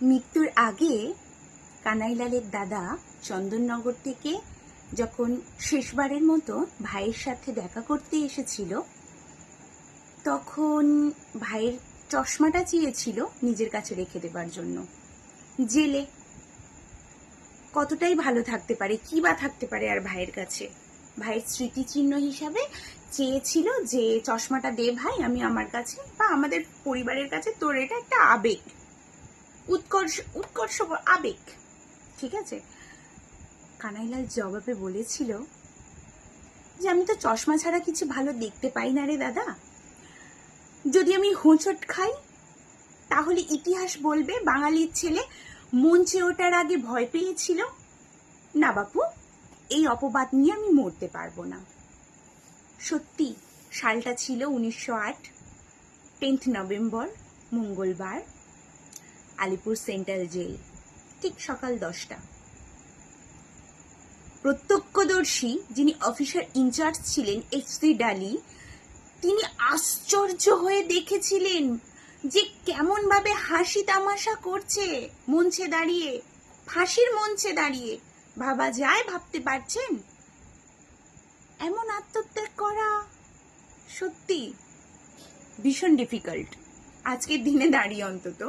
মৃত্যুর আগে কানাইলালের দাদা চন্দননগর থেকে যখন শেষবারের মতো ভাইয়ের সাথে দেখা করতে এসেছিল, তখন ভাইয়ের চশমাটা চেয়েছিল নিজের কাছে রেখে দেবার জন্য। জেলে কতটাই ভালো থাকতে পারে, কি বা থাকতে পারে আর ভাইয়ের কাছে। ভাইয়ের স্মৃতিচিহ্ন হিসাবে চেয়েছিল যে চশমাটা দে ভাই, আমি আমার কাছে বা আমাদের পরিবারের কাছে তোর এটা একটা আবেগ, উৎকর্ষ আবেগ, ঠিক আছে। কানাইলাল জবাবে বলেছিল যে আমি তো চশমা ছাড়া কিছু ভালো দেখতে পাই না রে দাদা। যদি আমি হোঁচট খাই তাহলে ইতিহাস বলবে বাঙালির ছেলে মঞ্চে ওঠার আগে ভয় পেয়েছিল। না বাপু, এই অপবাদ নিয়ে আমি মরতে পারবো না। সত্যি সালটা ছিল 1908, 10 নভেম্বর, মঙ্গলবার, আলিপুর সেন্ট্রাল জেল, ঠিক সকাল 10টা। প্রত্যক্ষদর্শী যিনি অফিসার ইনচার্জ ছিলেন এফসি ডালি, তিনি আশ্চর্য হয়ে দেখেছিলেন যে কেমন ভাবে হাসি তামাশা করছে মঞ্চে দাঁড়িয়ে, ফাঁসির মঞ্চে দাঁড়িয়ে। ভাবা যায়, ভাবতে পারছেন? এমন আত্মত্যাগ করা সত্যি ভীষণ ডিফিকাল্ট আজকের দিনে দাঁড়িয়ে অন্তত।